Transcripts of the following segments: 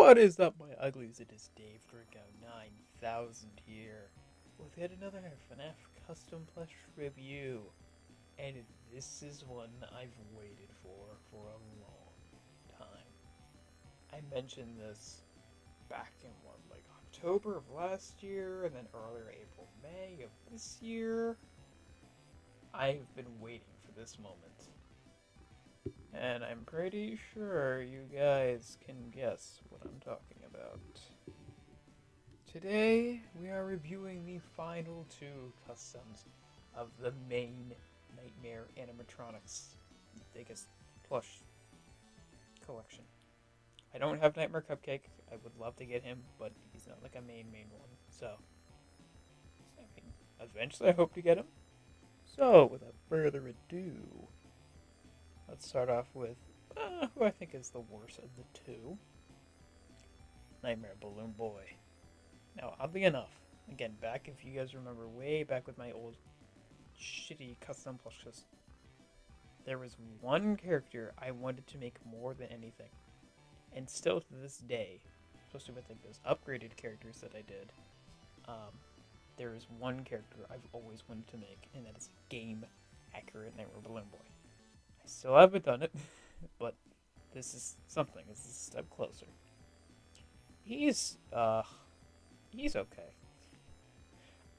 What is up, my uglies? It is Dave Drinkout 9000 here with yet another Fnaf custom plush review. And this is one I've waited for a long time. I mentioned this back in October of last year, and then earlier April, May of this year. I've been waiting for this moment. And I'm pretty sure you guys can guess what I'm talking about. Today, we are reviewing the final two customs of the main Nightmare animatronics, I guess, plush collection. I don't have Nightmare Cupcake. I would love to get him, but he's not like a main one. So, I mean, eventually I hope to get him. So, without further ado, let's start off with who I think is the worst of the two. Nightmare Balloon Boy. Now, oddly enough, again, back if you guys remember, way back with my old shitty custom plushes, there was one character I wanted to make more than anything. And still to this day, especially with like those upgraded characters that I did, there is one character I've always wanted to make, and that is game accurate Nightmare Balloon Boy. I still haven't done it, but this is something. This is a step closer. He's okay.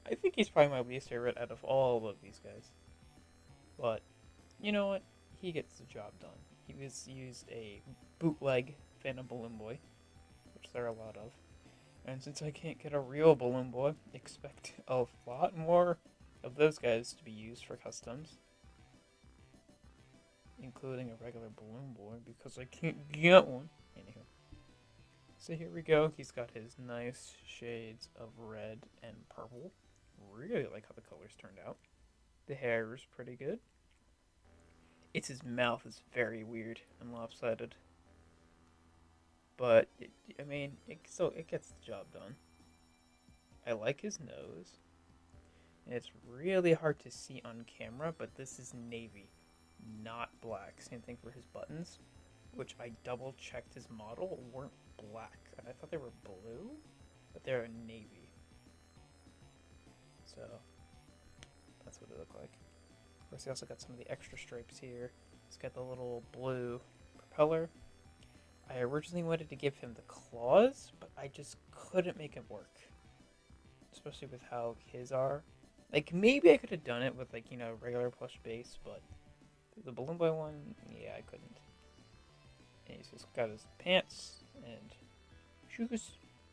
I think he's probably my least favorite out of all of these guys. But, you know what? He gets the job done. He used a bootleg Phantom Balloon Boy, which there are a lot of. And since I can't get a real Balloon Boy, expect a lot more of those guys to be used for customs. Including a regular Balloon Boy, because I can't get one. Anywho. So here we go. He's got his nice shades of red and purple. Really like how the colors turned out. The hair is pretty good. His mouth is very weird and lopsided. But, it gets the job done. I like his nose. And it's really hard to see on camera, but this is navy, not black. Same thing for his buttons, which I double checked his model weren't black. And I thought they were blue, but they're navy. So, that's what they look like. Of course, he also got some of the extra stripes here. He's got the little blue propeller. I originally wanted to give him the claws, but I just couldn't make it work. Especially with how his are. Like, maybe I could have done it with, regular plush base, but the Balloon Boy one, yeah, I couldn't. And he's just got his pants and shoes,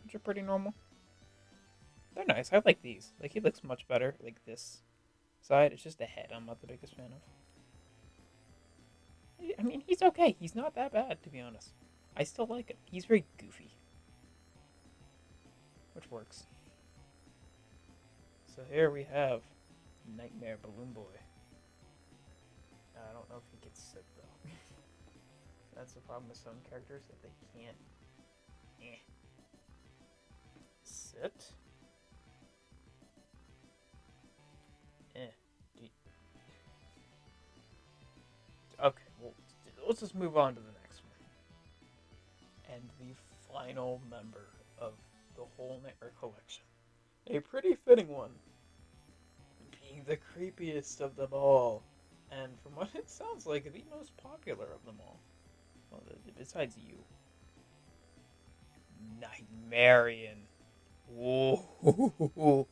which are pretty normal. They're nice. I like these. Like, he looks much better, like this side. It's just the head I'm not the biggest fan of. I mean, he's okay. He's not that bad, to be honest. I still like him. He's very goofy. Which works. So here we have Nightmare Balloon Boy. I don't know if he gets sick, though. That's the problem with some characters, that they can't sit. Okay, well, let's just move on to the next one. And the final member of the whole Nightmare collection. A pretty fitting one. Being the creepiest of them all. And from what it sounds like, the most popular of them all. Well, besides you. Nightmarionne. Whoa.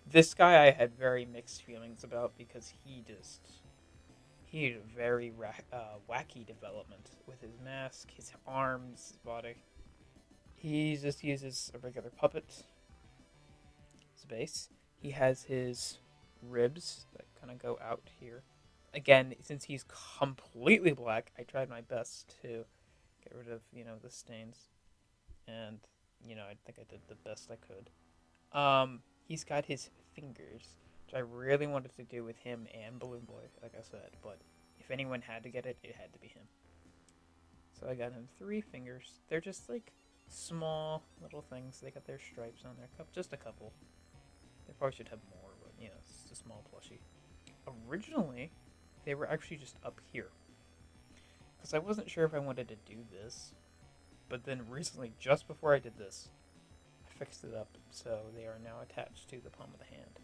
This guy I had very mixed feelings about because he had a very wacky development with his mask, his arms, his body. He just uses a regular puppet as a base. He has his ribs that kind of go out here. Again, since he's completely black, I tried my best to get rid of, the stains. And, I think I did the best I could. He's got his fingers, which I really wanted to do with him and Balloon Boy, like I said. But if anyone had to get it, it had to be him. So I got him 3 fingers. They're just, small little things. They got their stripes on their cup. Just a couple. They probably should have more, but, it's just a small plushie. Originally, they were actually just up here. Because I wasn't sure if I wanted to do this But then recently, just before I did this, I fixed it up so they are now attached to the palm of the hand.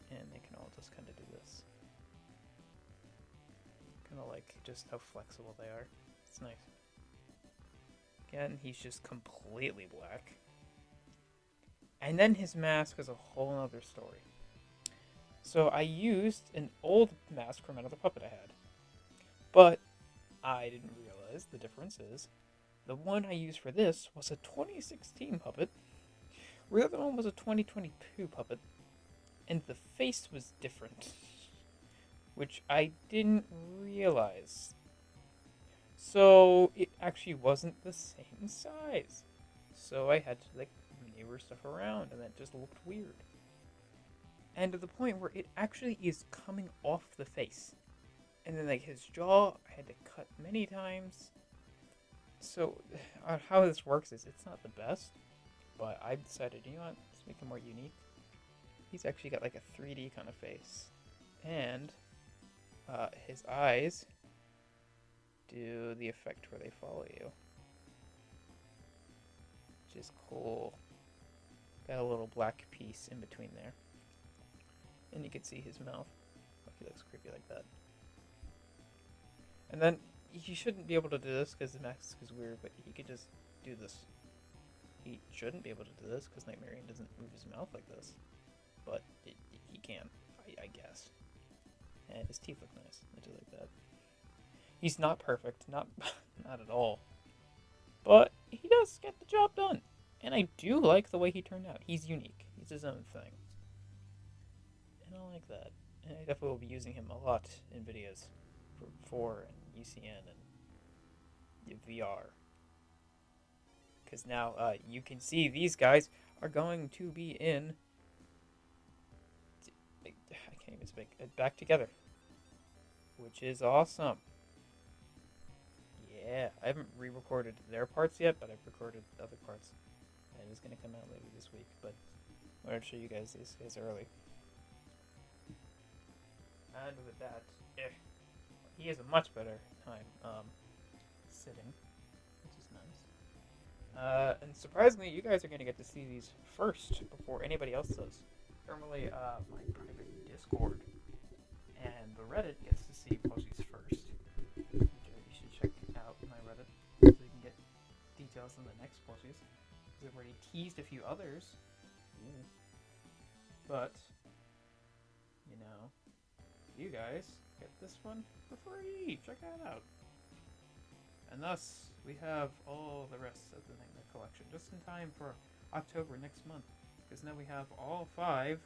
And they can all just kind of do this. Kind of like just how flexible they are. It's nice. Again, he's just completely black. And then his mask is a whole other story. So I used an old mask from another puppet I had. But I didn't realize the difference is the one I used for this was a 2016 puppet. The other one was a 2022 puppet. And the face was different. Which I didn't realize. So it actually wasn't the same size. So I had to like maneuver stuff around and that just looked weird. And to the point where it actually is coming off the face. And then like his jaw I had to cut many times. So how this works is it's not the best. But I decided, you know what, let's make him more unique. He's actually got like a 3D kind of face. And his eyes do the effect where they follow you. Which is cool. Got a little black piece in between there. And you can see his mouth. He looks creepy like that. And then, you shouldn't be able to do this because the mask is weird, but he could just do this. He shouldn't be able to do this because Nightmarionne doesn't move his mouth like this. But he can, I guess. And his teeth look nice. I do like that. He's not perfect, not at all. But he does get the job done. And I do like the way he turned out. He's unique. He's his own thing. And I like that. And I definitely will be using him a lot in videos for and UCN and VR. Because now you can see these guys are going to be in... I can't even speak. Back together. Which is awesome. Yeah, I haven't re-recorded their parts yet, but I've recorded other parts. And it's going to come out later this week, but I wanted to show you guys these guys early. And with that, he has a much better time sitting, which is nice. And surprisingly, you guys are going to get to see these first before anybody else does. Normally, my private Discord and the Reddit gets to see plushies first. You should check out my Reddit so you can get details on the next plushies. Because I've already teased a few others. Ooh. But, you know, you guys get this one for free. Check that out. And thus, we have all the rest of the Nightmare collection just in time for October next month. Because now we have all 5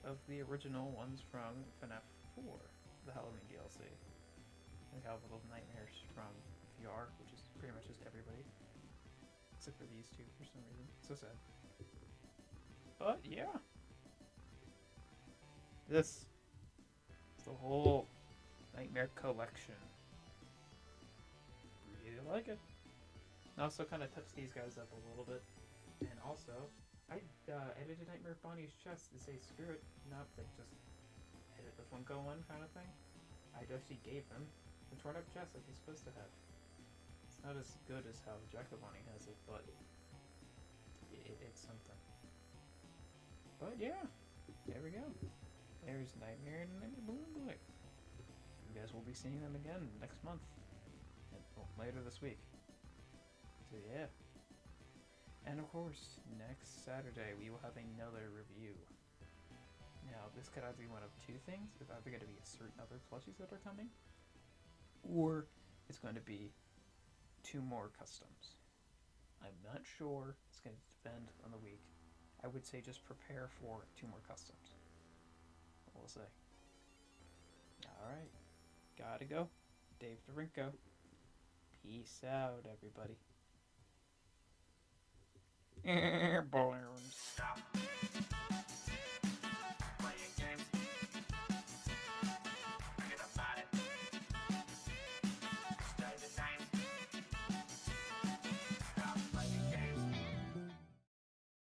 of the original ones from Fnaf 4, the Halloween DLC. We have little nightmares from VR, which is pretty much just everybody. Except for these two for some reason. So sad. But yeah. This is the whole Nightmare collection. Really like it. And also kind of touch these guys up a little bit. And also, I edited Nightmare Bonnie's chest to say screw it, not like just edit the Funko one kind of thing. I actually gave him the torn up chest like he's supposed to have. It's not as good as how Jack the Bonnie has it, but it's something. But yeah, there we go. There's Nightmarionne and Nightmare Balloon Boy. You guys will be seeing them again next month. And, well, later this week. So yeah. And of course, next Saturday we will have another review. Now, this could either be one of two things. It's either going to be a certain other plushies that are coming, or it's going to be 2 more customs. I'm not sure. It's going to depend on the week. I would say just prepare for 2 more customs. We'll see. Alright. Gotta go. Dave DeRinco. Peace out, everybody. Boy.